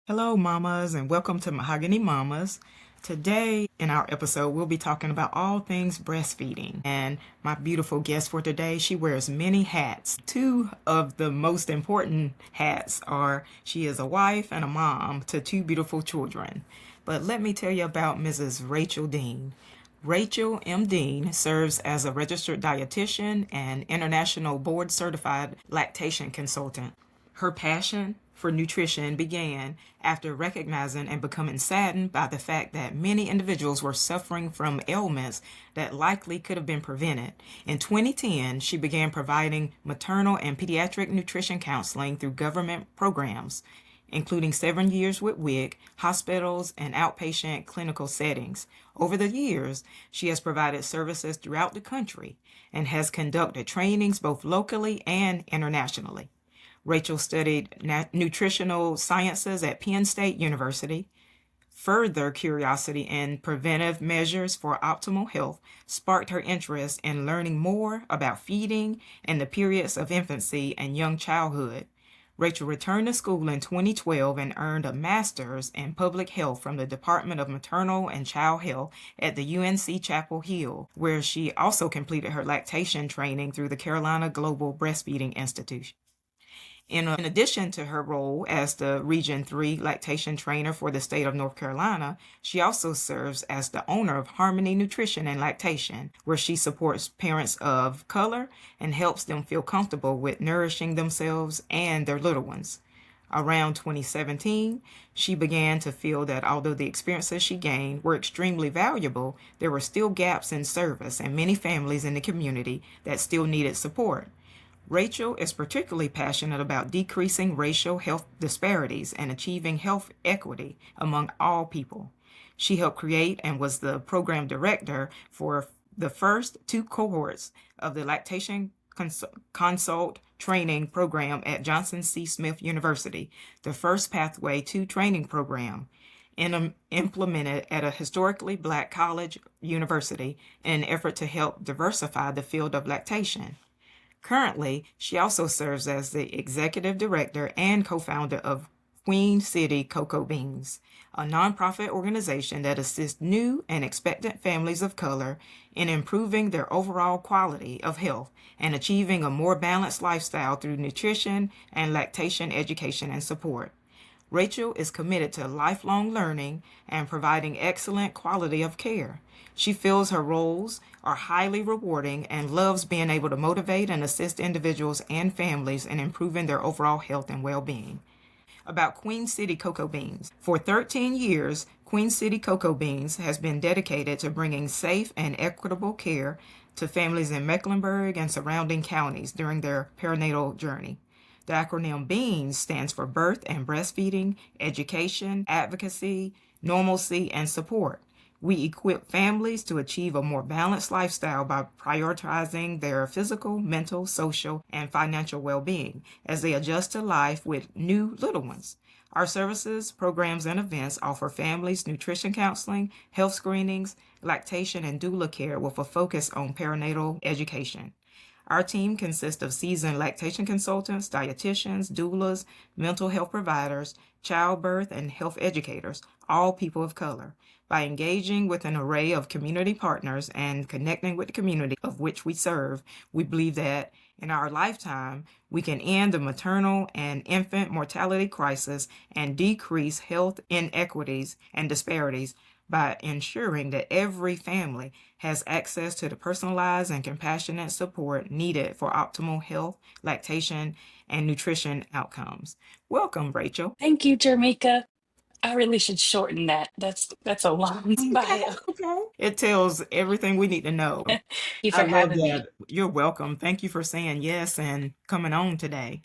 Hello, mamas, and welcome to Mahogany Mamas. Today, in our episode, we'll be talking about all things breastfeeding. And my beautiful guest for today, she wears many hats. Two of the most important hats are she is a wife and a mom to two beautiful children. But let me tell you about Mrs. Rachel Dean. Rachel M. Dean serves as a registered dietitian and international board certified lactation consultant. Her passion for nutrition began after recognizing and becoming saddened by the fact that many individuals were suffering from ailments that likely could have been prevented. In 2010, she began providing maternal and pediatric nutrition counseling through government programs, including 7 years with WIC, hospitals, and outpatient clinical settings. Over the years, she has provided services throughout the country and has conducted trainings both locally and internationally. Rachel studied nutritional sciences at Penn State University. Further curiosity in preventive measures for optimal health sparked her interest in learning more about feeding and the periods of infancy and young childhood. Rachel returned to school in 2012 and earned a master's in public health from the Department of Maternal and Child Health at the UNC Chapel Hill, where she also completed her lactation training through the Carolina Global Breastfeeding Institute. In addition to her role as the Region 3 lactation trainer for the state of North Carolina, she also serves as the owner of Harmony Nutrition and Lactation, where she supports parents of color and helps them feel comfortable with nourishing themselves and their little ones. Around 2017, she began to feel that although the experiences she gained were extremely valuable, there were still gaps in service and many families in the community that still needed support. Rachel is particularly passionate about decreasing racial health disparities and achieving health equity among all people. She helped create and was the program director for the first two cohorts of the Lactation Consult Training Program at Johnson C. Smith University, the first Pathway to Training program implemented at a historically black college university in an effort to help diversify the field of lactation. Currently, she also serves as the executive director and co-founder of Queen City Cocoa Beans, a nonprofit organization that assists new and expectant families of color in improving their overall quality of health and achieving a more balanced lifestyle through nutrition and lactation education and support. Rachel is committed to lifelong learning and providing excellent quality of care. She feels her roles are highly rewarding and loves being able to motivate and assist individuals and families in improving their overall health and well-being. About Queen City Cocoa Beans. For 13 years, Queen City Cocoa Beans has been dedicated to bringing safe and equitable care to families in Mecklenburg and surrounding counties during their perinatal journey. The acronym BEANS stands for Birth and Breastfeeding, Education, Advocacy, Normalcy, and Support. We equip families to achieve a more balanced lifestyle by prioritizing their physical, mental, social, and financial well-being as they adjust to life with new little ones. Our services, programs, and events offer families nutrition counseling, health screenings, lactation, and doula care with a focus on perinatal education. Our team consists of seasoned lactation consultants, dietitians, doulas, mental health providers, childbirth, and health educators, all people of color. By engaging with an array of community partners and connecting with the community of which we serve, we believe that in our lifetime, we can end the maternal and infant mortality crisis and decrease health inequities and disparities by ensuring that every family has access to the personalized and compassionate support needed for optimal health, lactation, and nutrition outcomes. Welcome, Rachel. Thank you, Jermika. I really should shorten that. That's a long Okay, bio. okay. It tells everything we need to know. Thank you I for love having me. that. You're welcome. Thank you for saying yes and coming on today.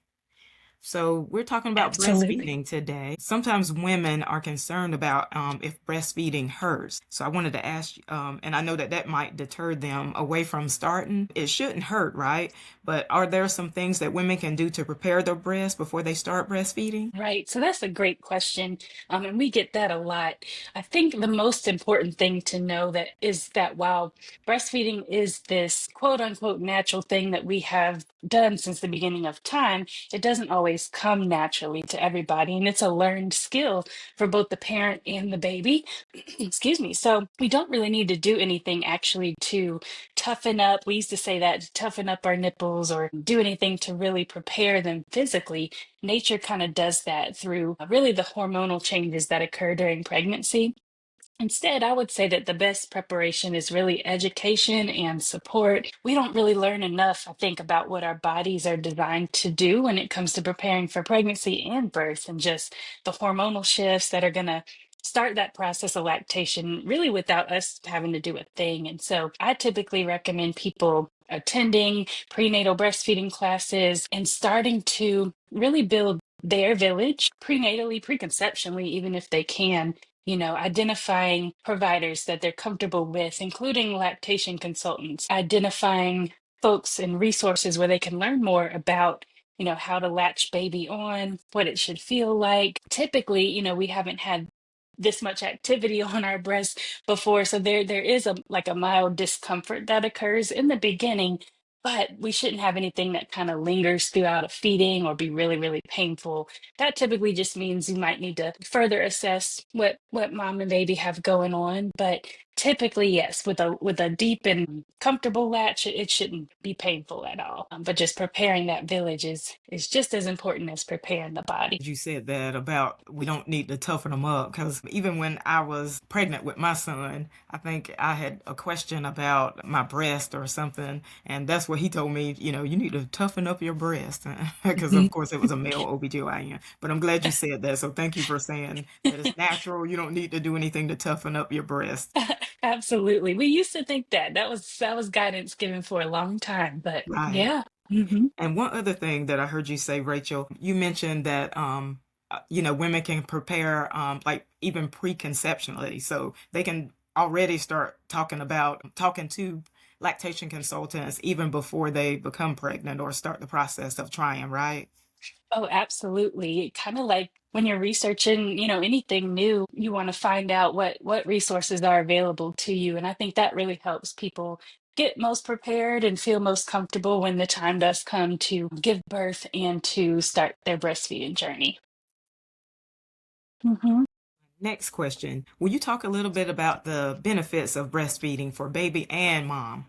So we're talking about Absolutely. breastfeeding today. Sometimes women are concerned about if breastfeeding hurts. So I wanted to ask, and I know that that might deter them away from starting. It shouldn't hurt, right? But are there some things that women can do to prepare their breast before they start breastfeeding? Right. So that's a great question. And we get that a lot. I think the most important thing to know that is that while breastfeeding is this quote unquote natural thing that we have done since the beginning of time, it doesn't always always come naturally to everybody. And it's a learned skill for both the parent and the baby. Excuse me. So we don't really need to do anything actually to toughen up. We used to say that to toughen up our nipples or do anything to really prepare them physically. Nature kind of does that through really the hormonal changes that occur during pregnancy. Instead, I would say that the best preparation is really education and support. We don't really learn enough, I think, about what our bodies are designed to do when it comes to preparing for pregnancy and birth, and just the hormonal shifts that are going to start that process of lactation really without us having to do a thing. And so I typically recommend people attending prenatal breastfeeding classes and starting to really build their village prenatally, preconceptionally, even if they can, identifying providers that they're comfortable with, including lactation consultants, identifying folks and resources where they can learn more about, how to latch baby on, what it should feel like. Typically, we haven't had this much activity on our breast before, so there is a like a mild discomfort that occurs in the beginning, but we shouldn't have anything that kind of lingers throughout a feeding or be really, really painful. That typically just means you might need to further assess what mom and baby have going on. But typically, yes, with a deep and comfortable latch, it shouldn't be painful at all. But just preparing that village is just as important as preparing the body. You said that about we don't need to toughen them up because even when I was pregnant with my son, I think I had a question about my breast or something, and that's what he told me, you need to toughen up your breast because Mhm. of course it was a male OBGYN. But I'm glad you said that, so thank you for saying that it's natural. You don't need to do anything to toughen up your breast. Absolutely. We used to think that was guidance given for a long time, but Right. yeah. Hmm. And one other thing that I heard you say, Rachel, you mentioned that women can prepare like even preconceptionally, so they can already start talking to lactation consultants even before they become pregnant or start the process of trying, right? Oh, absolutely. Kind of like when you're researching, anything new, you want to find out what resources are available to you. And I think that really helps people get most prepared and feel most comfortable when the time does come to give birth and to start their breastfeeding journey. Mhm. Next question. Will you talk a little bit about the benefits of breastfeeding for baby and mom?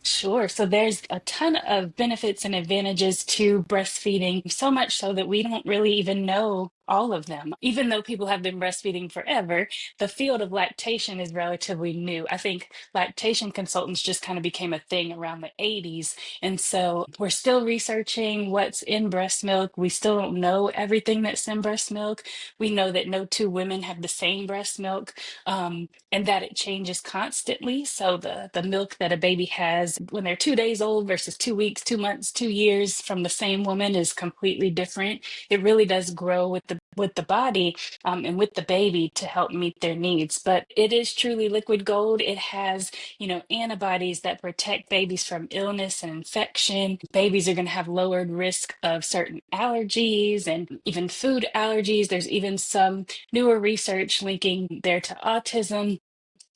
Sure. So there's a ton of benefits and advantages to breastfeeding, so much so that we don't really even know all of them. Even though people have been breastfeeding forever, the field of lactation is relatively new. I think lactation consultants just kind of became a thing around the 80s. And so we're still researching what's in breast milk. We still don't know everything that's in breast milk. We know that no two women have the same breast milk. And that it changes constantly. So the milk that a baby has when they're 2 days old versus 2 weeks, 2 months, 2 years from the same woman is completely different. It really does grow with the body, and with the baby to help meet their needs. But it is truly liquid gold. It has, antibodies that protect babies from illness and infection. Babies are going to have lowered risk of certain allergies and even food allergies. There's even some newer research linking there to autism,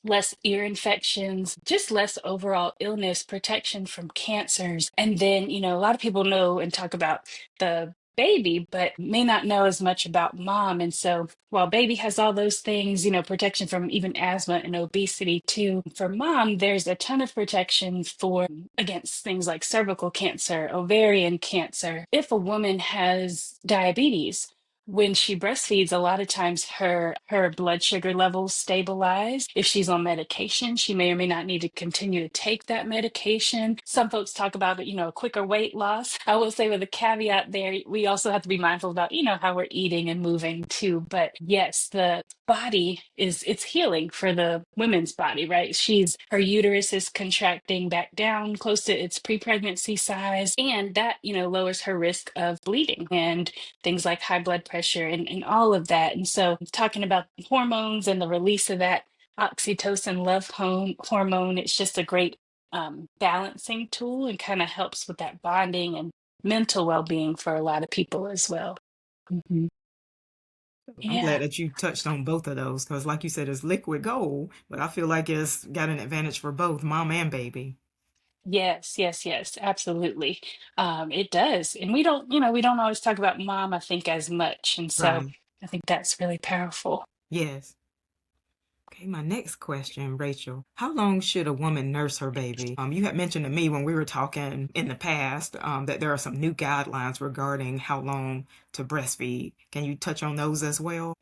less ear infections, just less overall illness, protection from cancers. And then, a lot of people know and talk about the baby, but may not know as much about mom. And so while baby has all those things, protection from even asthma and obesity too, for mom, there's a ton of protection for against things like cervical cancer, ovarian cancer. If a woman has diabetes, when she breastfeeds, a lot of times her blood sugar levels stabilize. If she's on medication, she may or may not need to continue to take that medication. Some folks talk about, a quicker weight loss. I will say with a caveat there, we also have to be mindful about, how we're eating and moving too. But yes, the body it's healing for the women's body, right? Her uterus is contracting back down close to its pre-pregnancy size, and that, lowers her risk of bleeding and things like high blood pressure and all of that. And so, talking about hormones and the release of that oxytocin hormone, it's just a great balancing tool and kind of helps with that bonding and mental well being for a lot of people as well. Mhm. I'm glad Yeah. that you touched on both of those because, like you said, it's liquid gold, but I feel like it's got an advantage for both mom and baby. Yes, yes, yes, absolutely. It does. And we don't always talk about mom, I think, as much. And so Right. I think that's really powerful. Yes. Okay, my next question, Rachel. How long should a woman nurse her baby? You had mentioned to me when we were talking in the past that there are some new guidelines regarding how long to breastfeed. Can you touch on those as well?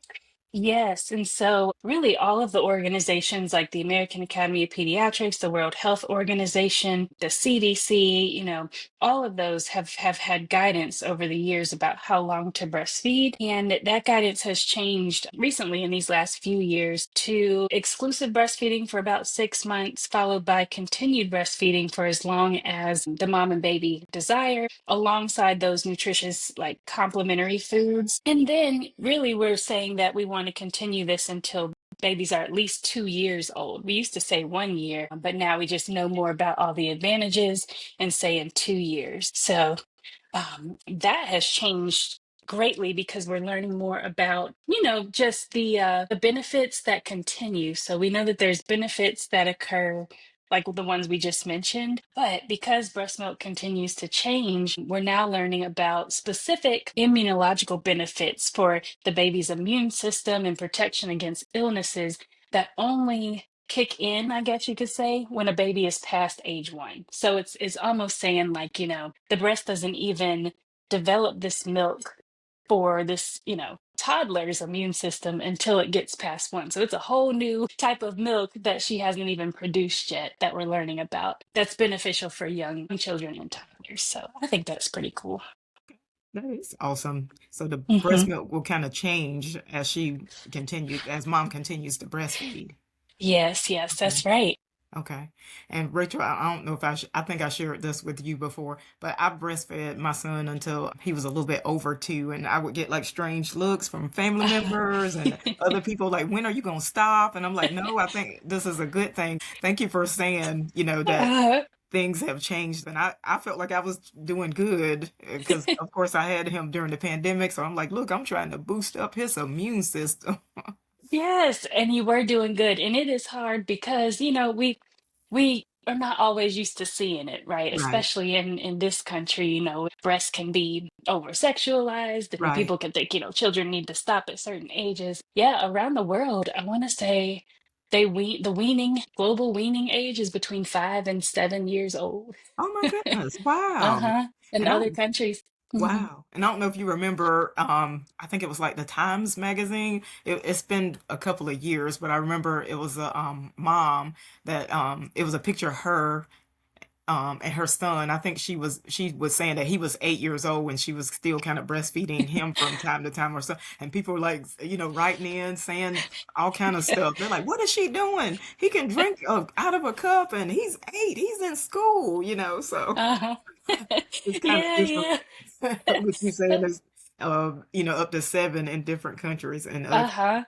Yes. And so, really, all of the organizations like the American Academy of Pediatrics, the World Health Organization, the CDC, all of those have had guidance over the years about how long to breastfeed. And that guidance has changed recently in these last few years to exclusive breastfeeding for about 6 months, followed by continued breastfeeding for as long as the mom and baby desire, alongside those nutritious, like complementary foods. And then, really, we're saying that we want to continue this until babies are at least 2 years old. We used to say 1 year, but now we just know more about all the advantages and say in 2 years. So that has changed greatly because we're learning more about, just the benefits that continue. So we know that there's benefits that occur, like the ones we just mentioned, but because breast milk continues to change, we're now learning about specific immunological benefits for the baby's immune system and protection against illnesses that only kick in, I guess you could say, when a baby is past age 1. So it's almost saying, like, the breast doesn't even develop this milk for this, toddler's immune system until it gets past 1. So it's a whole new type of milk that she hasn't even produced yet that we're learning about that's beneficial for young children and toddlers. So I think that's pretty cool. That is awesome. So the breast Hmm. milk will kind of change as as mom continues to breastfeed. Yes, yes, Okay. that's right. Okay. And Rachel, I don't know if I think I shared this with you before, but I breastfed my son until he was a little bit over 2, and I would get like strange looks from family Uh, members and other people like, when are you going to stop? And I'm like, no, I think this is a good thing. Thank you for saying, that uh, things have changed. And I felt like I was doing good because, of course, I had him during the pandemic. So I'm like, look, I'm trying to boost up his immune system. Yes, and you were doing good. And it is hard because, we are not always used to seeing it, right? Right, Especially in this country, breasts can be over sexualized and right. people can think, children need to stop at certain ages. Yeah, around the world, I want to say the global weaning age is between 5 and 7 years old. Oh my goodness. Wow. Uh-huh. In And I other countries. Mhm. Wow. And I don't know if you remember, I think it was like the Times magazine. It's been a couple of years, but I remember it was a mom that it was a picture of her and her son. I think she was saying that he was 8 years old when she was still kind of breastfeeding him from time to time or so. And people were like, writing in saying all kind of stuff. They're like, what is she doing? He can drink out of a cup and he's 8. He's in school, so Uh-huh. it's kind of Yeah, different yeah. with you saying there's, up to 7 in different countries and other. Uh-huh.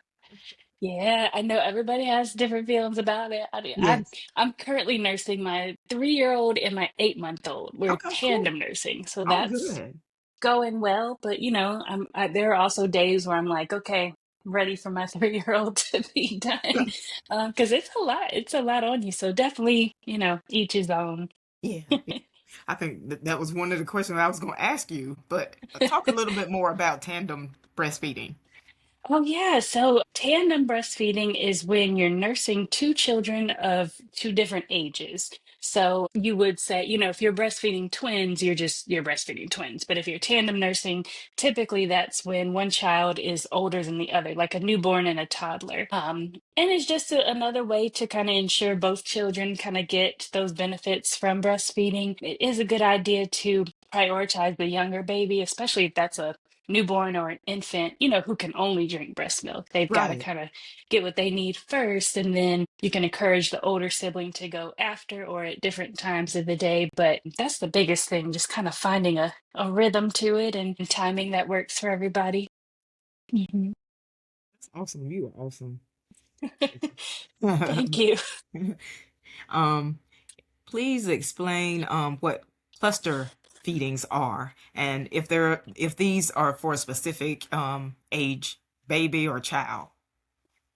Yeah, I know everybody has different feelings about it. Yes. I'm currently nursing my 3-year-old and my 8-month-old. We're Okay, cool. tandem nursing, so Oh, that's good. going well. But there are also days where I'm like, okay, I'm ready for my 3-year-old to be done, because it's a lot. It's a lot on you. So definitely, each his own. Yeah. Yeah. I think that was one of the questions I was going to ask you, but talk a little bit more about tandem breastfeeding. Oh, yeah. So tandem breastfeeding is when you're nursing two children of two different ages. So you would say, if you're breastfeeding twins, you're breastfeeding twins. But if you're tandem nursing, typically that's when one child is older than the other, like a newborn and a toddler. And it's just another way to kind of ensure both children kind of get those benefits from breastfeeding. It is a good idea to prioritize the younger baby, especially if that's a newborn or an infant, who can only drink breast milk. They've got to Right. kind of get what they need first, and then you can encourage the older sibling to go after or at different times of the day. But that's the biggest thing, just kind of finding a rhythm to it and timing that works for everybody. Mhm. That's awesome. You are awesome. Thank you. um, Please explain what cluster feedings are and if these are for a specific age baby or child.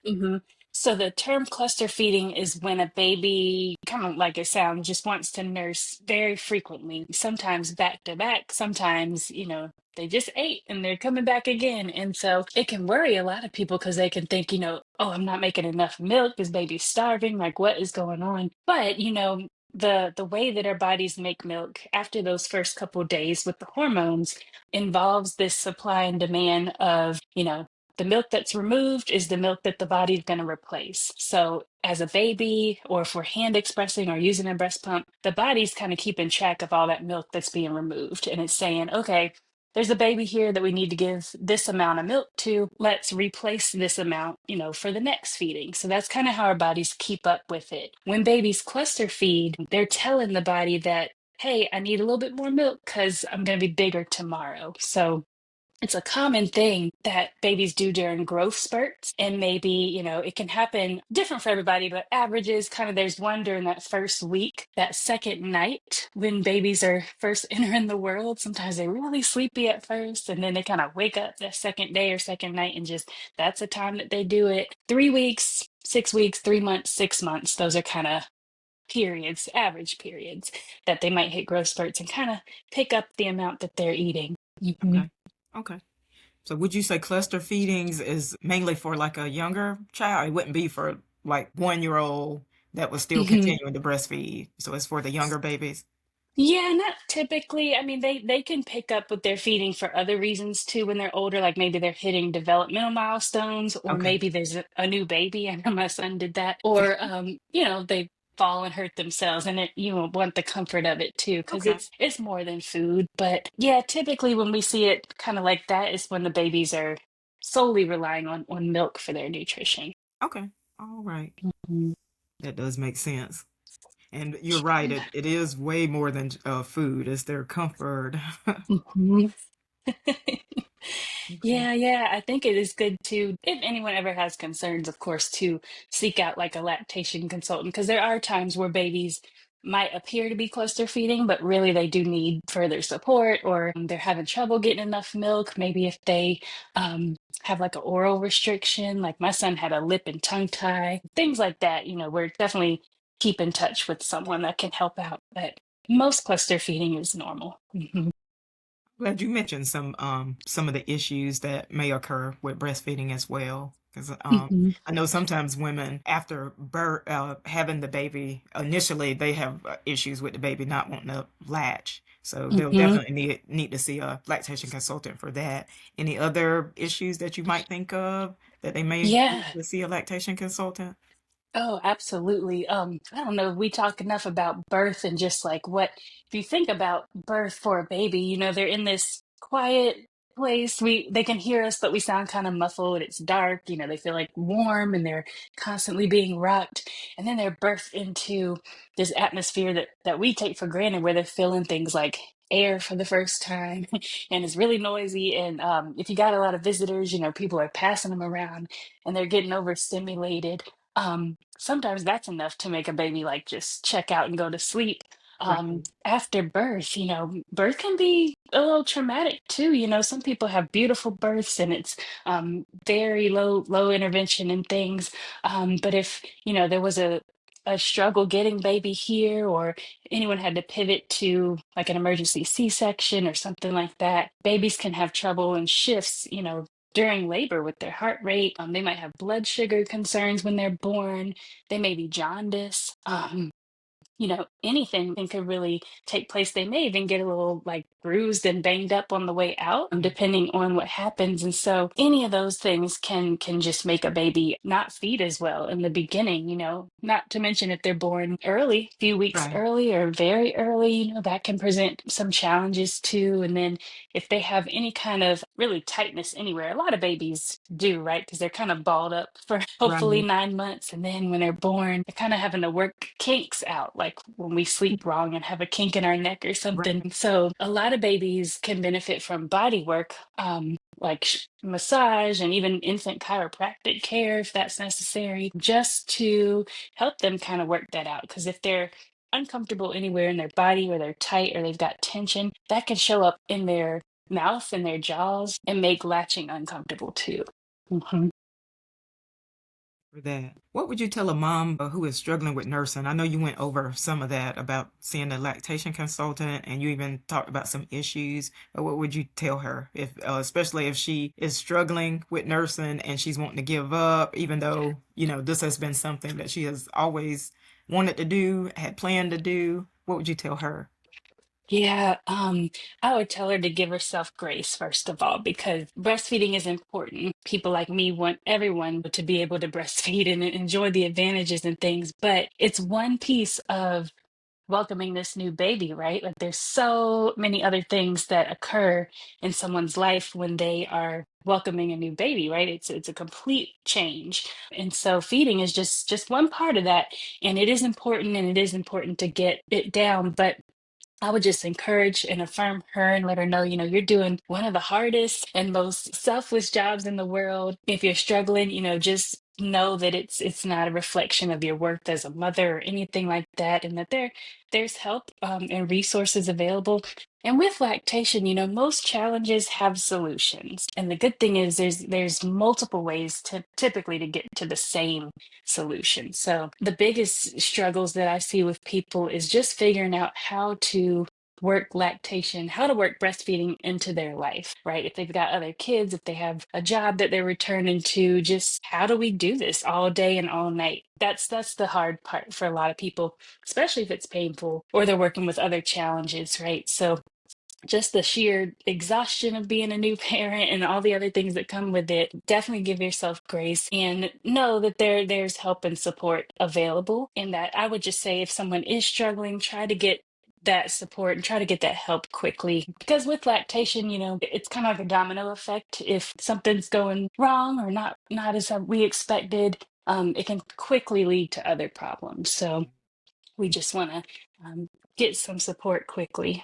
Mhm. So the term cluster feeding is when a baby, kind of like it sounds, just wants to nurse very frequently, sometimes back to back, sometimes, they just ate and they're coming back again. And so it can worry a lot of people because they can think, oh, I'm not making enough milk. This baby's starving. Like, what is going on? But, the way that our bodies make milk after those first couple days with the hormones involves this supply and demand of, the milk that's removed is the milk that the body's going to replace. So, as a baby, or if we're hand expressing or using a breast pump, the body's kind of keeping track of all that milk that's being removed. And it's saying, okay, there's a baby here that we need to give this amount of milk to. Let's replace this amount, for the next feeding. So, that's kind of how our bodies keep up with it. When babies cluster feed, they're telling the body that, hey, I need a little bit more milk because I'm going to be bigger tomorrow. So, it's a common thing that babies do during growth spurts. And maybe, it can happen different for everybody, but averages kind of there's one during that first week, that second night when babies are first entering the world. Sometimes they're really sleepy at first, and then they kind of wake up that second day or second night, and just that's the time that they do it. 3 weeks, 6 weeks, 3 months, 6 months. Those are kind of periods, average periods that they might hit growth spurts and kind of pick up the amount that they're eating. Okay. Okay. So would you say cluster feedings is mainly for like a younger child? It wouldn't be for like 1-year-old that was still Mhm. continuing to breastfeed. So it's for the younger babies. Yeah, not typically. I mean, they can pick up with their feeding for other reasons too when they're older, like maybe they're hitting developmental milestones, or Okay. maybe there's a new baby. I know my son did that, or they fall and hurt themselves, and you want the comfort of it too, because Okay. it's more than food. But yeah, typically when we see it kind of like that is when the babies are solely relying on milk for their nutrition. Okay. All right. Mhm. That does make sense. And you're right. It is way more than food. It's their comfort. Mhm. Okay. Yeah, yeah. I think it is good to, if anyone ever has concerns, of course, to seek out like a lactation consultant, because there are times where babies might appear to be cluster feeding, but really they do need further support, or they're having trouble getting enough milk. Maybe if they have like an oral restriction, like my son had a lip and tongue tie, things like that. We're definitely keep in touch with someone that can help out. But most cluster feeding is normal. Mhm. Glad you mentioned some of the issues that may occur with breastfeeding as well. Because Mhm. I know sometimes women after birth, having the baby, initially they have issues with the baby not wanting to latch. So they'll Mhm. definitely need to see a lactation consultant for that. Any other issues that you might think of that they may need Yeah. to see a lactation consultant? Oh, absolutely. I don't know if we talk enough about birth and just like what, if you think about birth for a baby, they're in this quiet place. They can hear us, but we sound kind of muffled. It's dark, they feel like warm and they're constantly being rocked. And then they're birthed into this atmosphere that we take for granted where they're feeling things like air for the first time and it's really noisy. And if you got a lot of visitors, people are passing them around and they're getting overstimulated. Sometimes that's enough to make a baby like just check out and go to sleep. Right. After birth, birth can be a little traumatic too. Some people have beautiful births and it's very low intervention and things. But if there was a struggle getting baby here, or anyone had to pivot to like an emergency C-section or something like that, babies can have trouble and shifts, during labor with their heart rate. They might have blood sugar concerns when they're born. They may be jaundice. Anything could really take place. They may even get a little like bruised and banged up on the way out, depending on what happens. And so any of those things can just make a baby not feed as well in the beginning, not to mention if they're born early, few weeks Right. early or very early, that can present some challenges too. And then if they have any kind of really tightness anywhere, a lot of babies do, right? Because they're kind of balled up for hopefully Right. 9 months. And then when they're born, they're kind of having to work kinks out, like when we sleep wrong and have a kink in our neck or something. Right. So a lot of babies can benefit from body work. Like massage and even infant chiropractic care if that's necessary, just to help them kind of work that out. Because if they're uncomfortable anywhere in their body, or they're tight, or they've got tension, that can show up in their mouth and their jaws and make latching uncomfortable too. Mhm. for that. What would you tell a mom who is struggling with nursing? I know you went over some of that about seeing a lactation consultant, and you even talked about some issues. But what would you tell her, if, especially if she is struggling with nursing and she's wanting to give up, even though this has been something that she has always wanted to do, had planned to do? What would you tell her? Yeah, I would tell her to give herself grace, first of all, because breastfeeding is important. People like me want everyone to be able to breastfeed and enjoy the advantages and things, but it's one piece of welcoming this new baby, right? Like there's so many other things that occur in someone's life when they are welcoming a new baby, right? It's a complete change. And so feeding is just one part of that, and it is important to get it down, but I would just encourage and affirm her and let her know, you're doing one of the hardest and most selfless jobs in the world. If you're struggling, just know that it's not a reflection of your worth as a mother or anything like that, and that there's help and resources available. And with lactation, most challenges have solutions. And the good thing is there's multiple ways to typically to get to the same solution. So the biggest struggles that I see with people is just figuring out how to work lactation, how to work breastfeeding into their life, right? If they've got other kids, if they have a job that they're returning to, just how do we do this all day and all night? That's the hard part for a lot of people, especially if it's painful or they're working with other challenges, right? So just the sheer exhaustion of being a new parent and all the other things that come with it, definitely give yourself grace and know that there's help and support available. And that I would just say if someone is struggling, try to get that support and try to get that help quickly, because with lactation, it's kind of like a domino effect. If something's going wrong or not as we expected, it can quickly lead to other problems. So we just want to get some support quickly.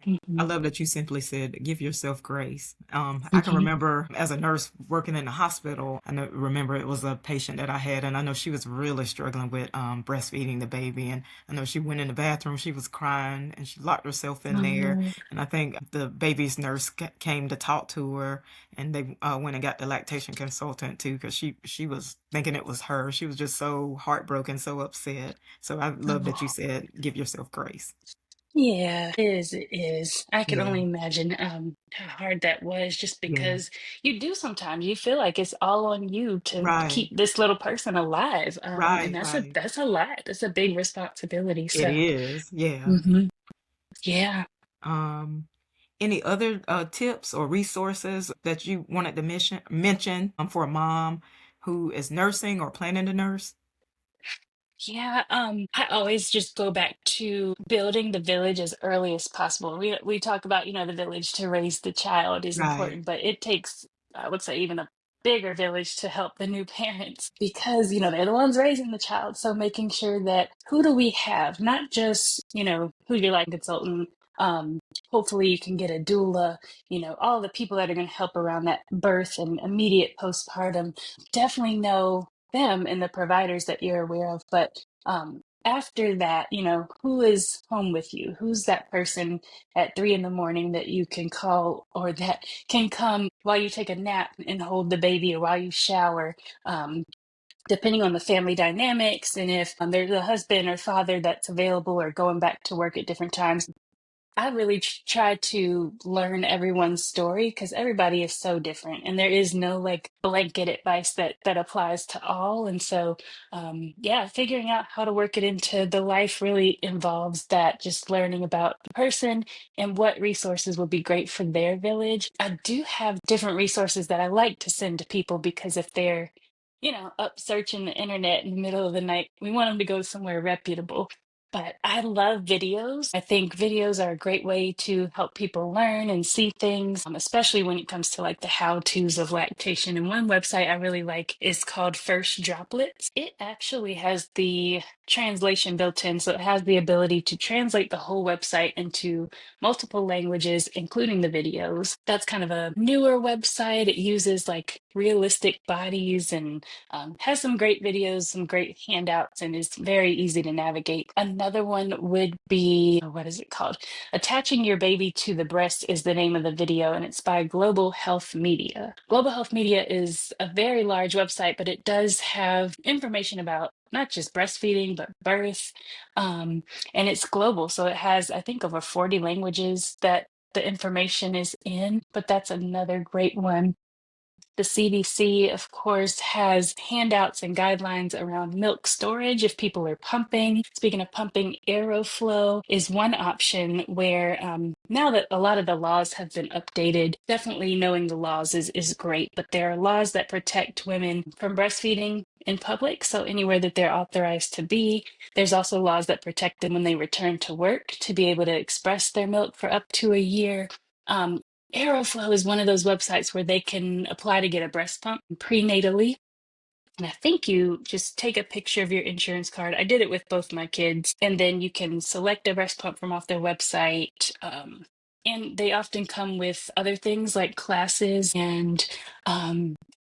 I Mhm. love that you simply said, give yourself grace. I can Mhm. remember as a nurse working in the hospital, remember it was a patient that I had, and I know she was really struggling with breastfeeding the baby. And I know she went in the bathroom, she was crying, and she locked herself in there. Oh, And I think the baby's nurse came to talk to her, and they went and got the lactation consultant too, because she was thinking it was her. She was just so heartbroken, so upset. So I love that you oh. said, give yourself grace. Yeah, it is. It is. I can Yeah, only imagine how hard that was, just yeah. because you do sometimes you feel like it's all on you to Right. keep this little person alive, and Right, that's a right. that's a lot. That's a big responsibility. It So, is, yeah. mhm. Yeah. Um, any other tips or resources that you wanted to mention for a mom who is nursing or planning to nurse? Yeah, I always just go back to building the village as early as possible. We talk about, the village to raise the child is Right. important, but it takes, I would say, even a bigger village to help the new parents, because, they're the ones raising the child. So making sure that who do we have, not just, who your life consultant. Hopefully you can get a doula, all the people that are going to help around that birth and immediate postpartum. Definitely know them and the providers that you're aware of. But after that, who is home with you? Who's that person at 3 in the morning that you can call, or that can come while you take a nap and hold the baby, or while you shower? Um, Depending on the family dynamics, and if there's a husband or father that's available or going back to work at different times, I really try to learn everyone's story, because everybody is so different and there is no like blanket advice that applies to all. And so, yeah, figuring out how to work it into the life really involves that, just learning about the person and what resources would be great for their village. I do have different resources that I like to send to people, because if they're, up searching the internet in the middle of the night, we want them to go somewhere reputable. But I love videos. I think videos are a great way to help people learn and see things, especially when it comes to like the how-tos of lactation. And one website I really like is called First Droplets. It actually has the translation built in, so it has the ability to translate the whole website into multiple languages, including the videos. That's kind of a newer website. It uses like realistic bodies and has some great videos, some great handouts, and is very easy to navigate. Another one would be, what is it called? Attaching Your Baby to the Breast is the name of the video, and it's by Global Health Media. Global Health Media is a very large website, but it does have information about not just breastfeeding, but birth. And it's global. So it has, I think, over 40 languages that the information is in, but that's another great one. The CDC, of course, has handouts and guidelines around milk storage if people are pumping. Speaking of pumping, Aeroflow is one option where now that a lot of the laws have been updated, definitely knowing the laws is great, but there are laws that protect women from breastfeeding in public. So anywhere that they're authorized to be, there's also laws that protect them when they return to work to be able to express their milk for up to a year. Um, Aeroflow is one of those websites where they can apply to get a breast pump prenatally. And I think you just take a picture of your insurance card. I did it with both my kids, and then you can select a breast pump from off their website. And they often come with other things like classes and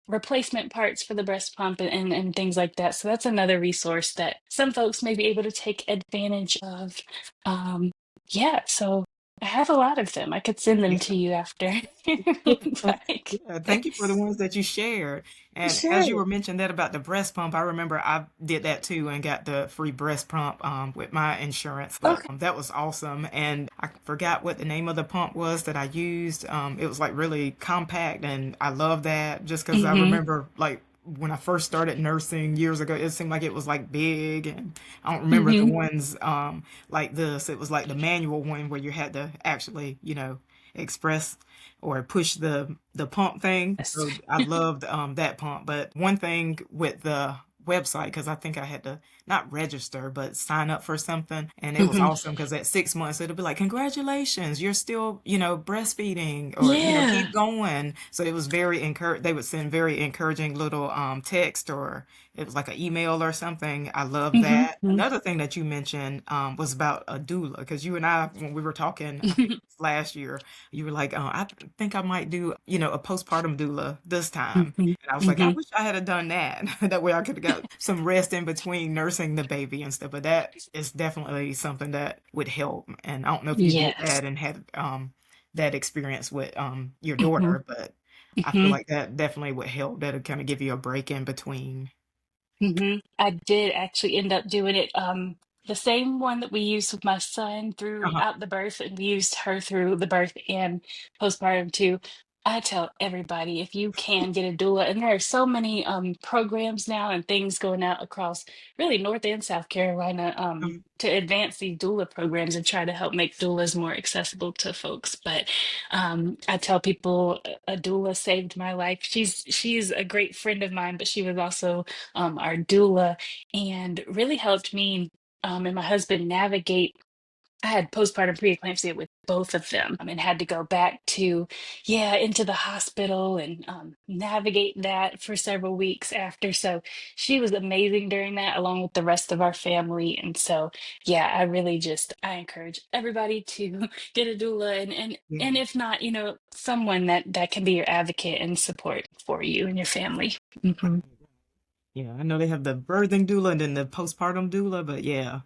replacement parts for the breast pump and things like that. So that's another resource that some folks may be able to take advantage of. Um, yeah, so I have a lot of them. I could send them Yeah. to you after if Yeah, you'd like. yeah, thank you for the ones that you shared. And as you Sure. were mentioning that about the breast pump, I remember I did that too and got the free breast pump with my insurance. But Okay. that was awesome. And I forgot what the name of the pump was that I used. It was like really compact, and I love that just because I Mm-hmm. remember like when I first started nursing years ago, it seemed like it was like big, and I don't remember the Mm-hmm. ones like this. It was like the manual one where you had to actually, express or push the pump thing. Yes. So I loved that pump. But one thing with the website, because I think I had to not register but sign up for something, and it was Mm-hmm. awesome because at 6 months it'll be like, congratulations, you're still breastfeeding, or Yeah. keep going. So it was very encourage. They would send very encouraging little text, or it was like an email or something. I love that. Mm-hmm. Another thing that you mentioned was about a doula, because you and I, when we were talking, I think Mm-hmm. it was last year, you were like, I think I might do, a postpartum doula this time. Mm-hmm. And I was like, I Mm-hmm. wish I had done that. That way I could have got some rest in between nursing the baby and stuff. But that is definitely something that would help. And I don't know if you did Yes. that and had that experience with your Mm-hmm. daughter, but I feel Mm-hmm. like that definitely would help. That'll kind of give you a break in between. I did actually end up doing it. The same one that we used with my son Uh-huh. throughout the birth, and we used her through the birth and postpartum too. I tell everybody if you can get a doula, and there are so many programs now and things going out across really North and South Carolina to advance these doula programs and try to help make doulas more accessible to folks. But I tell people a doula saved my life. She's a great friend of mine, but she was also our doula, and really helped me and my husband navigate. I had postpartum preeclampsia with both of them and had to go back to, yeah, into the hospital and navigate that for several weeks after. So she was amazing during that, along with the rest of our family. And so, yeah, I encourage everybody to get a doula, and Yeah. if not, someone that can be your advocate and support for you and your family. Right. Hmm. Yeah, I know they have the birthing doula and then the postpartum doula, but yeah,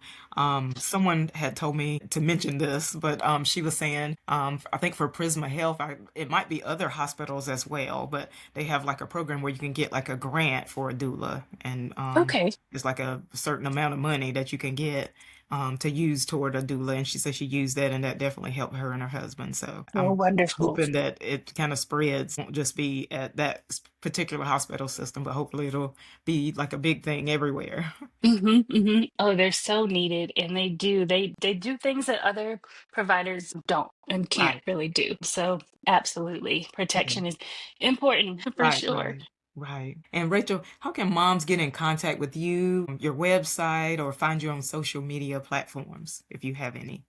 someone had told me to mention this, but she was saying, I think for Prisma Health, it might be other hospitals as well, but they have like a program where you can get like a grant for a doula, and Okay. it's like a certain amount of money that you can get to use toward a doula, and she said she used that, and that definitely helped her and her husband. So Well, I'm wonderful. hoping that it kind of spreads, won't just be at that particular hospital system, but hopefully it'll be like a big thing everywhere. Oh, they're so needed, and they do things that other providers don't and can't Right. really do. So absolutely, Yeah. protection is important for Right, sure. right, right. And Rachel, how can moms get in contact with you, your website, or find you on social media platforms if you have any?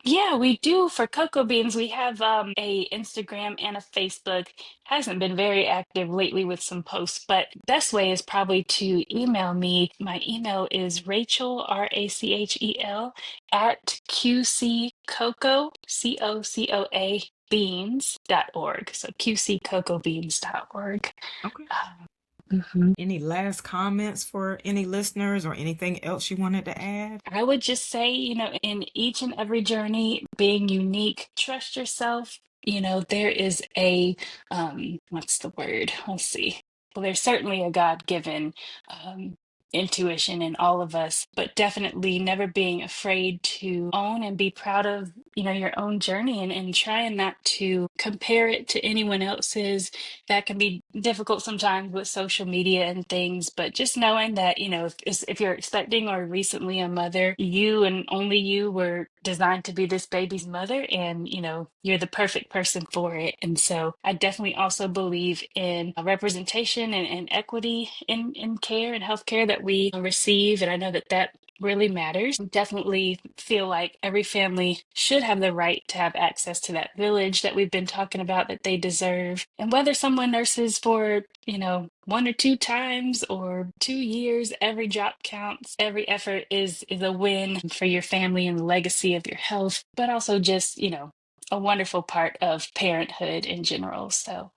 Yeah, we do for cocoa beans. We have a Instagram and a Facebook. Hasn't been very active lately with some posts, but best way is probably to email me. My email is Rachel, Rachel, at QC Cocoa, COCOA qccocobeans.org. So qccocobeans.org. Okay. Mhm. Any last comments for any listeners or anything else you wanted to add? I would just say, in each and every journey being unique, trust yourself. There is what's the word? Let's see. Well, there's certainly a God-given um, intuition in all of us, but definitely never being afraid to own and be proud of, your own journey and trying not to compare it to anyone else's. That can be difficult sometimes with social media and things, but just knowing that, if you're expecting or recently a mother, you and only you were designed to be this baby's mother, and you're the perfect person for it. And so I definitely also believe in representation and equity in care and healthcare that we receive. And I know that really matters. Definitely feel like every family should have the right to have access to that village that we've been talking about that they deserve. And whether someone nurses for, one or two times or 2 years, every drop counts. Every effort is a win for your family and the legacy of your health, but also just, a wonderful part of parenthood in general. So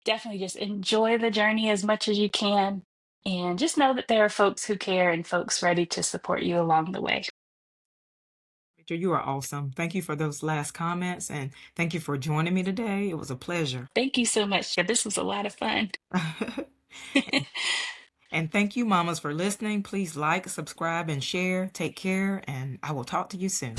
definitely just enjoy the journey as much as you can. And just know that there are folks who care and folks ready to support you along the way. Victor, you are awesome. Thank you for those last comments and thank you for joining me today. It was a pleasure. Thank you so much. This was a lot of fun. And thank you, mamas, for listening. Please like, subscribe, and share. Take care, and I will talk to you soon.